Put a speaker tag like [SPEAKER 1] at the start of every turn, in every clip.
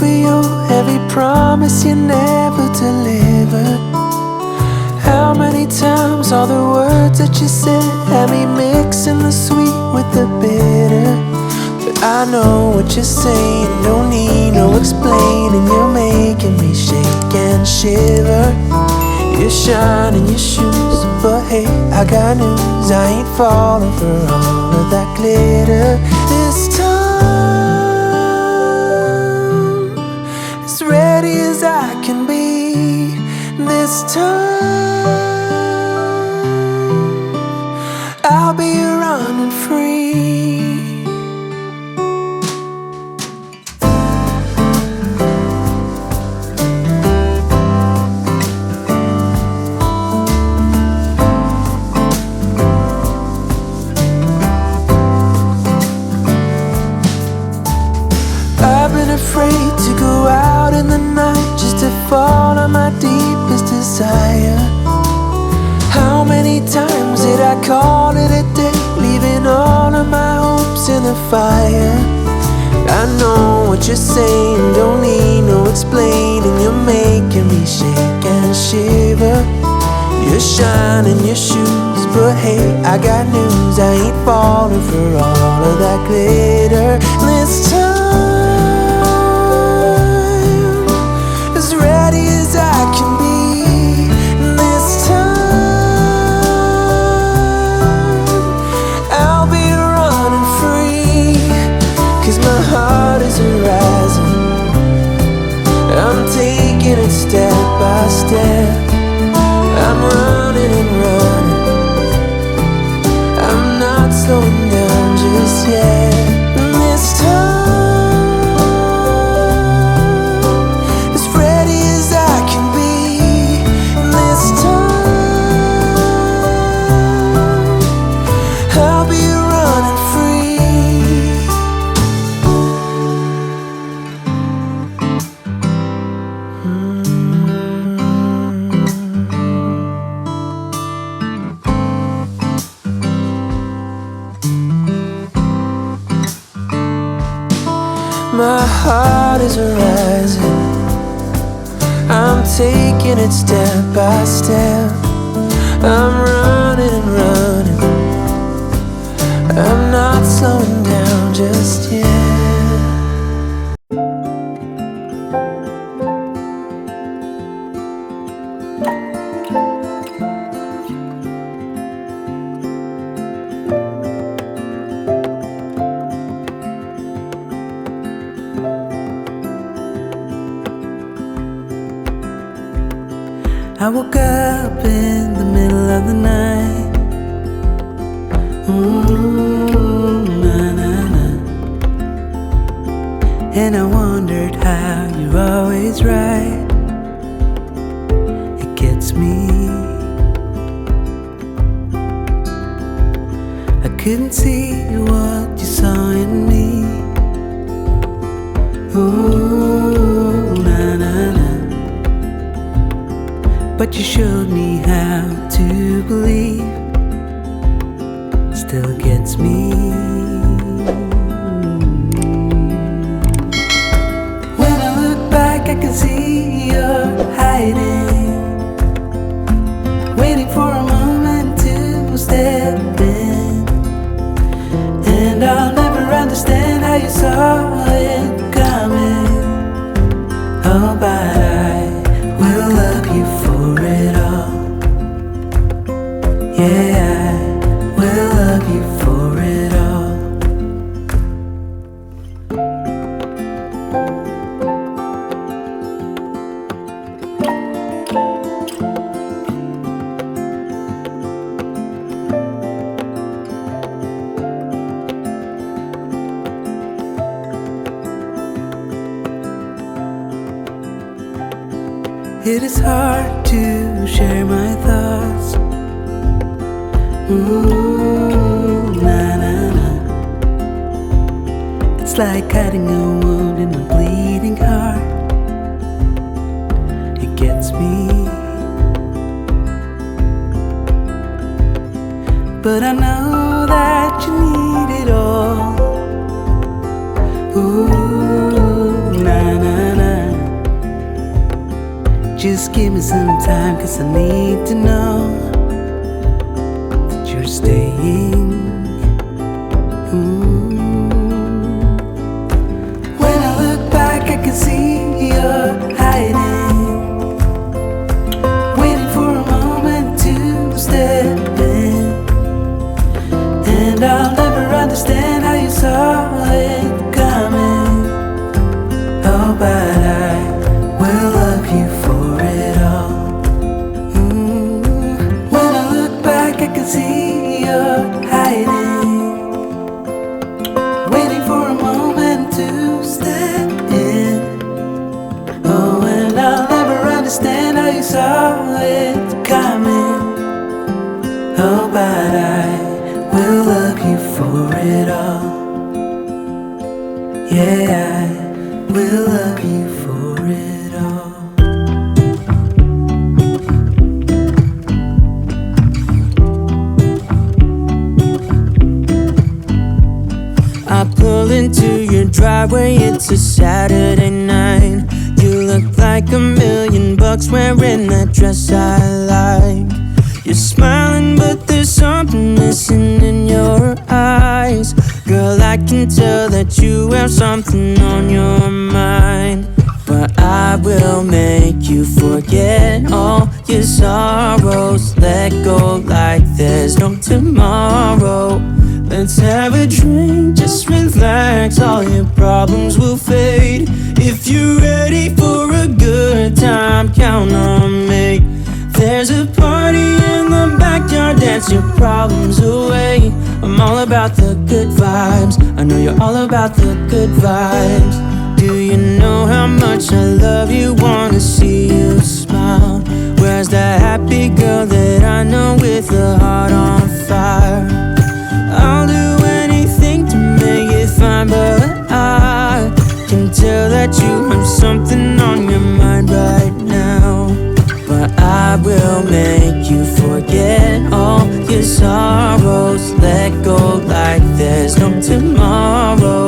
[SPEAKER 1] for you every promise you never delivered. How many times all the words that you said had me mixing the sweet with the bitter. But I know what you're saying, don't need no explaining. You're making me shake and shiver. You shine in your shoes, but hey, I got news. I ain't falling for all of that glitter. This time, as ready as I can be. This time, I'll be running free. Afraid to go out in the night just to fall on my deepest desire. How many times did I call it a day, leaving all of my hopes in the fire? I know what you're saying, don't need no explaining. You're making me shake and shiver. You're shining your shoes, but hey, I got news. I ain't falling for all of that glitter. This time, as ready as I can be. This time, I'll be running free. 'Cause my heart is rising, I'm taking it step by step. I'm running and running, I'm not slowing down just yet. This time, as ready as I can be. This time, I'll be running free. My heart is rising, I'm taking it step by step. I'm running and running, I'm not slowing down just yet. I woke up in the middle of the night. Na-na-na. And I wondered how you're always right. It gets me. I couldn't see what you saw in me. Ooh, na-na-na. But you showed me how to believe. Still gets me. When I look back, I can see you're hiding, waiting for a moment to step in. And I'll never understand how you saw it coming. Oh, but I will love you for it all. Yeah, I will love you for it all. It is hard to share my thoughts. Ooh, na-na-na. It's like hiding a wound in a bleeding heart. It gets me. But I know that you need it all. Ooh, na-na-na.
[SPEAKER 2] just give me some time, 'cause I need to know that you're staying. When I look back, I can see you're hiding, waiting for a moment to step in. And I'll never understand how you saw it coming. Oh, but I will love you for it all. When I look back, I can see you're hiding, waiting for a moment to step in. Oh, and I'll never understand how you saw it coming. Oh, but I will love you for it all. Yeah, I will love you for it all. I pull into your driveway, it's a Saturday night. You look like $1,000,000 wearing that dress I like. You're smiling, but there's something missing in your eyes. Girl, I can tell that you have something on your mind. But I will make you forget all your sorrows. Let go like there's no tomorrow. Let's have a drink, just relax, all your problems will fade. If you're ready for a good time, count on me. There's a party in the backyard, dance your problems away. I'm all about the good vibes, I know you're all about the good vibes. Do you know how much I love you, wanna see you smile? Where's that happy girl that I know with a heart on fire? I'll do anything to make it fine, but I can tell that you have something on your mind right now. But I will make you forget all your sorrows. Let go like there's no tomorrow.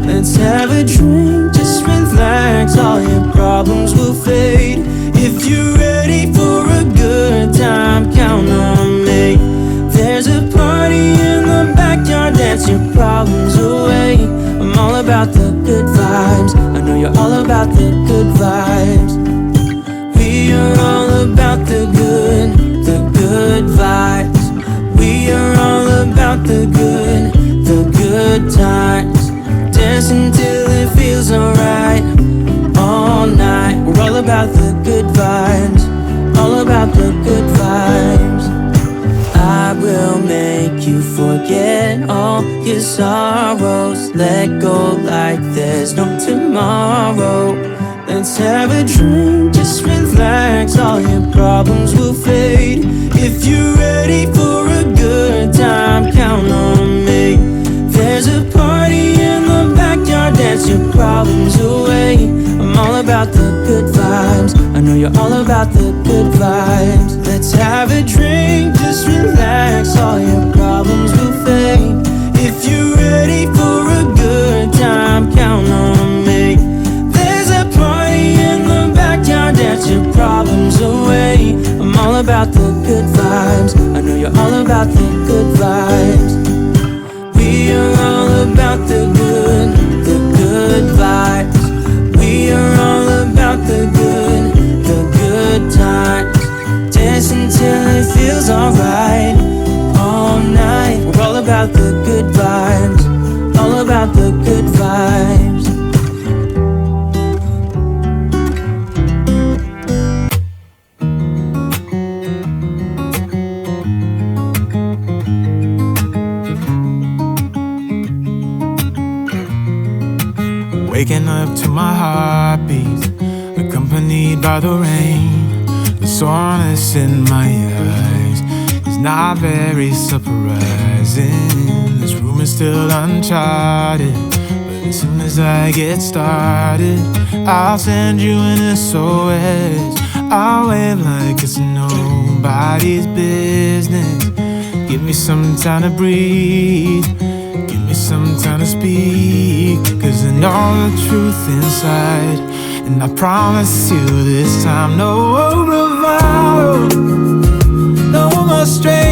[SPEAKER 2] Let's have a drink, just relax, all your problems will fade. If you're ready for a good time, count on me. There's a party in the backyard, dance your problems away. I'm all about the good vibes, I know you're all about the good vibes. We are all about the good vibes. We are all about the good times. Dancing till it feels alright, all night. We're all about the good vibes, all about the good vibes. I will make you forget all your sorrows. Let go like there's no tomorrow. Let's have a drink, just relax, all your problems will fade. If you're ready for a good time, count on me. There's a party in the backyard, dance your problems away. I'm all about the good vibes, I know you're all about the good vibes. Let's have a drink, just relax, all your problems will fade. If you're ready for a good time, count on me. There's a party in the backyard, dance your problems away. I'm all about the good vibes, I know you're all about the good vibes. We are all about the good vibes. We are all about the good times. Dancing till it feels alright, all night. We're all about the good vibes, all about the good vibes.
[SPEAKER 3] Waking up to my heartbeat, accompanied by the rain. The soreness in my eyes is not very surprising. This room is still uncharted, but as soon as I get started, I'll send you an SOS. I'll wave like it's nobody's business. Give me some time to breathe, give me some time to speak. 'Cause I know the truth inside And I promise you this time, no bravado, no more straight.